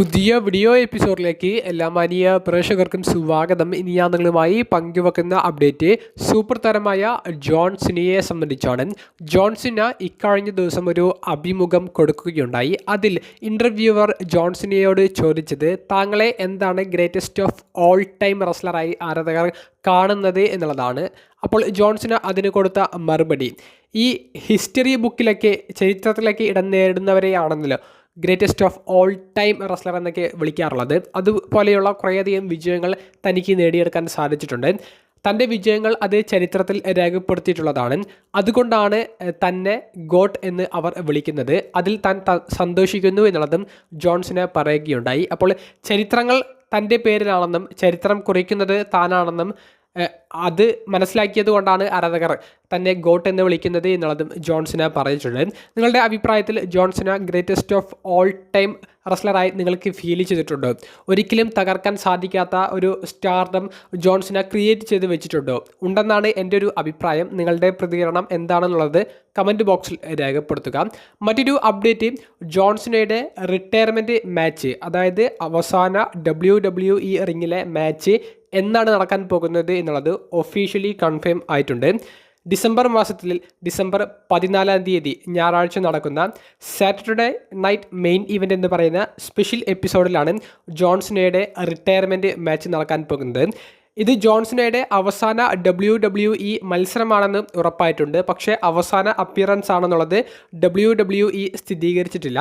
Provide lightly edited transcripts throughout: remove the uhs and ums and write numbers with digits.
പുതിയ വീഡിയോ എപ്പിസോഡിലേക്ക് എല്ലാ മാന്യ പ്രേക്ഷകർക്കും സ്വാഗതം. ഇനി ഞാൻ നിങ്ങളുമായി പങ്കുവെക്കുന്ന അപ്ഡേറ്റ് സൂപ്പർ താരമായ ജോൺ സിനയെ സംബന്ധിച്ചാണ്. ജോൺ സിന ഇക്കഴിഞ്ഞ ദിവസം ഒരു അഭിമുഖം കൊടുക്കുകയുണ്ടായി. അതിൽ ഇൻ്റർവ്യൂവർ ജോൺ സിനയോട് ചോദിച്ചത് താങ്കളെ എന്താണ് ഗ്രേറ്റസ്റ്റ് ഓഫ് ഓൾ ടൈം റെസ്ലറായി ആരാധകർ കാണുന്നത് എന്നുള്ളതാണ്. അപ്പോൾ ജോൺ സിന അതിന് കൊടുത്ത മറുപടി, ഈ ഹിസ്റ്ററി ബുക്കിലൊക്കെ ചരിത്രത്തിലേക്ക് ഇടം നേടുന്നവരെയാണെന്നല്ലോ greatest of all time wrestler എന്നൊക്കെ വിളിക്കാറുള്ളത്. അതുപോലെയുള്ള കുറേയധികം വിജയങ്ങൾ തനിക്ക് നേടിയെടുക്കാൻ സാധിച്ചിട്ടുണ്ട്. തൻ്റെ വിജയങ്ങൾ അത് ചരിത്രത്തിൽ രേഖപ്പെടുത്തിയിട്ടുള്ളതാണ്. അതുകൊണ്ടാണ് തന്നെ ഗോട്ട് എന്ന് അവർ വിളിക്കുന്നത്. അതിൽ താൻ സന്തോഷിക്കുന്നു എന്നുള്ളതും ജോൺ സിന പറയുകയുണ്ടായി. അപ്പോൾ ചരിത്രങ്ങൾ തൻ്റെ പേരിലാണെന്നും ചരിത്രം കുറിക്കുന്നത് താനാണെന്നും അത് മനസ്സിലാക്കിയത് കൊണ്ടാണ് ആരാധകർ തന്നെ ഗോട്ട് എന്ന് വിളിക്കുന്നത് എന്നുള്ളതും ജോൺ സിന പറഞ്ഞിട്ടുണ്ട്. നിങ്ങളുടെ അഭിപ്രായത്തിൽ John Cena greatest of all time റെസ്ലറായി നിങ്ങൾക്ക് ഫീൽ ചെയ്തിട്ടുണ്ടോ? ഒരിക്കലും തകർക്കാൻ സാധിക്കാത്ത ഒരു സ്റ്റാർഡം ജോൺ സിന ക്രിയേറ്റ് ചെയ്ത് വെച്ചിട്ടുണ്ടോ? ഉണ്ടെന്നാണ് എൻ്റെ ഒരു അഭിപ്രായം. നിങ്ങളുടെ പ്രതികരണം എന്താണെന്നുള്ളത് കമൻറ്റ് ബോക്സിൽ രേഖപ്പെടുത്തുക. മറ്റൊരു അപ്ഡേറ്റ്, ജോൺ സിനയുടെ റിട്ടയർമെൻറ്റ് മാച്ച്, അതായത് അവസാന WWE റിങ്ങിലെ മാച്ച് എന്നാണ് നടക്കാൻ പോകുന്നത് എന്നുള്ളത് ഒഫീഷ്യലി കൺഫേം ആയിട്ടുണ്ട്. ഡിസംബർ മാസത്തിൽ ഡിസംബർ 14 ഞായറാഴ്ച നടക്കുന്ന സാറ്റർഡേ നൈറ്റ് മെയിൻ ഇവൻ്റ് എന്ന് പറയുന്ന സ്പെഷ്യൽ എപ്പിസോഡിലാണ് ജോൺ സിനയുടെ റിട്ടയർമെൻറ്റ് മാച്ച് നടക്കാൻ പോകുന്നത്. ഇത് ജോൺ സിനയുടെ അവസാന WWE മത്സരമാണെന്ന് ഉറപ്പായിട്ടുണ്ട്. പക്ഷേ അവസാന അപ്പിയറൻസ് ആണെന്നുള്ളത് WWE സ്ഥിരീകരിച്ചിട്ടില്ല.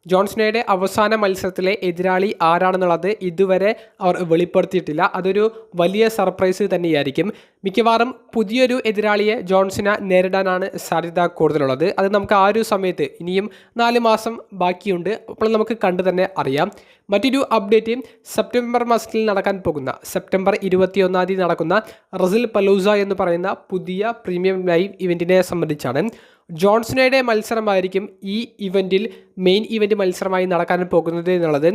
ജോൺ സിനയുടെ അവസാന മത്സരത്തിലെ എതിരാളി ആരാണെന്നുള്ളത് ഇതുവരെ അവർ വെളിപ്പെടുത്തിയിട്ടില്ല. അതൊരു വലിയ സർപ്രൈസ് തന്നെയായിരിക്കും. മിക്കവാറും പുതിയൊരു എതിരാളിയെ ജോൺ സിന നേരിടാനാണ് സാധ്യത കൂടുതലുള്ളത്. അത് നമുക്ക് ആ ഒരു സമയത്ത്, ഇനിയും 4 മാസം ബാക്കിയുണ്ട്, അപ്പോൾ നമുക്ക് കണ്ടു തന്നെ അറിയാം. മറ്റൊരു അപ്ഡേറ്റ്, സെപ്റ്റംബർ മാസത്തിൽ നടക്കാൻ പോകുന്ന സെപ്റ്റംബർ 21 നടക്കുന്ന റസിൽ പലൂസ എന്ന് പറയുന്ന പുതിയ പ്രീമിയം ലൈവ് ഇവൻറ്റിനെ സംബന്ധിച്ചാണ്. ജോൺ സിനയുടെ മത്സരമായിരിക്കും ഈ ഇവൻറ്റിൽ മെയിൻ ഇവൻറ്റ് മത്സരമായി നടക്കാൻ പോകുന്നത് എന്നുള്ളത്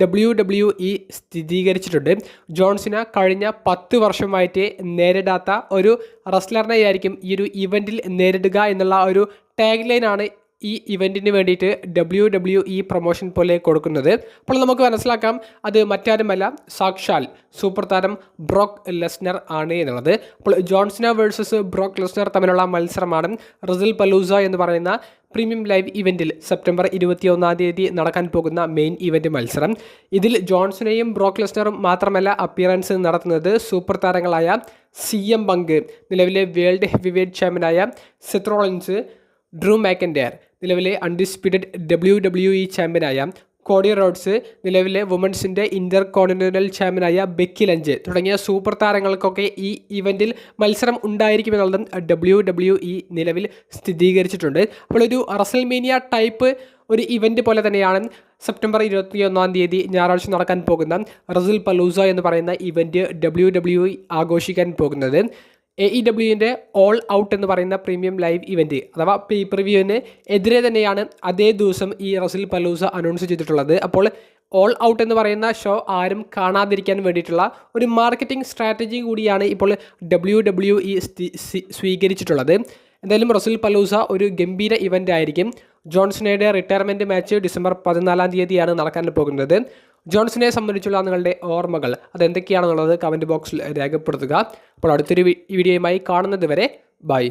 WWE സ്ഥിരീകരിച്ചിട്ടുണ്ട്. ജോൺ സിന കഴിഞ്ഞ 10 വർഷമായിട്ട് നേരിടാത്ത ഒരു റെസ്ലറിനെയായിരിക്കും ഈ ഒരു ഇവൻറ്റിൽ നേരിടുക എന്നുള്ള ഒരു ടാഗ് ലൈനാണ് ഈ ഇവൻറ്റിന് വേണ്ടിയിട്ട് WWE പ്രൊമോഷൻ പോലെ കൊടുക്കുന്നത്. അപ്പോൾ നമുക്ക് മനസ്സിലാക്കാം അത് മറ്റാരുമല്ല, സാക്ഷാൽ സൂപ്പർ താരം ബ്രോക്ക് ലെസ്നർ ആണ് എന്നുള്ളത്. അപ്പോൾ ജോൺ സിന വേഴ്സസ് ബ്രോക്ക് ലെസ്നർ തമ്മിലുള്ള മത്സരമാണ് റസിൽ പലൂസ എന്ന് പറയുന്ന പ്രീമിയം ലൈവ് ഇവൻറ്റിൽ സെപ്റ്റംബർ 21 നടക്കാൻ പോകുന്ന മെയിൻ ഇവൻറ്റ് മത്സരം. ഇതിൽ ജോൺ സിനയും ബ്രോക്ക് ലെസ്നറും മാത്രമല്ല അപ്പിയറൻസ് നടത്തുന്നത് സൂപ്പർ താരങ്ങളായ CM പങ്ക്, നിലവിലെ വേൾഡ് ഹെവിവെയ്റ്റ് ചാമ്പ്യനായ സെത്ത് റോളിൻസ്, ഡ്രൂ മാക്കൻഡയർ, നിലവിലെ അൺഡിസ്പ്യൂട്ടഡ് WWE ചാമ്പ്യനായ കോഡി റോഡ്സ്, നിലവിലെ വുമൻസിൻ്റെ ഇൻ്റർ കോണ്ടിനെൻ്റൽ ചാമ്പ്യനായ ബെക്കി ലഞ്ച് തുടങ്ങിയ സൂപ്പർ താരങ്ങൾക്കൊക്കെ ഈ ഇവൻറ്റിൽ മത്സരം ഉണ്ടായിരിക്കുമെന്നുള്ളതും WWE നിലവിൽ സ്ഥിരീകരിച്ചിട്ടുണ്ട്. അപ്പോൾ ഒരു റസൽമേനിയ ടൈപ്പ് ഒരു ഇവൻറ്റ് പോലെ തന്നെയാണ് സെപ്റ്റംബർ 21 ഞായറാഴ്ച നടക്കാൻ പോകുന്ന റസിൽ പലൂസ എന്ന് പറയുന്ന ഇവൻറ്റ് WWE ആഘോഷിക്കാൻ പോകുന്നത്. AEWൻ്റെ ഓൾ ഔട്ട് എന്ന് പറയുന്ന പ്രീമിയം ലൈവ് ഇവൻറ്റ് അഥവാ പേ പ്രിവ്യൂവിന് എതിരെ തന്നെയാണ് അതേ ദിവസം ഈ റസിൽ പലൂസ അനൗൺസ് ചെയ്തിട്ടുള്ളത്. അപ്പോൾ ഓൾ ഔട്ട് എന്ന് പറയുന്ന ഷോ ആരും കാണാതിരിക്കാൻ വേണ്ടിയിട്ടുള്ള ഒരു മാർക്കറ്റിംഗ് സ്ട്രാറ്റജി കൂടിയാണ് ഇപ്പോൾ WWE സ്വീകരിച്ചിട്ടുള്ളത്. എന്തായാലും റസിൽ പലൂസ ഒരു ഗംഭീര ഇവൻ്റ് ആയിരിക്കും. ജോൺ സിനയുടെ റിട്ടയർമെൻറ്റ് മാച്ച് ഡിസംബർ 14 നടക്കാൻ പോകുന്നത്. ജോൺ സിനയെ സംബന്ധിച്ചുള്ള നിങ്ങളുടെ ഓർമ്മകൾ അതെന്തൊക്കെയാണെന്നുള്ളത് കമൻറ്റ് ബോക്സിൽ രേഖപ്പെടുത്തുക. അപ്പോൾ അടുത്തൊരു വീഡിയോയുമായി കാണുന്നത് വരെ ബൈ.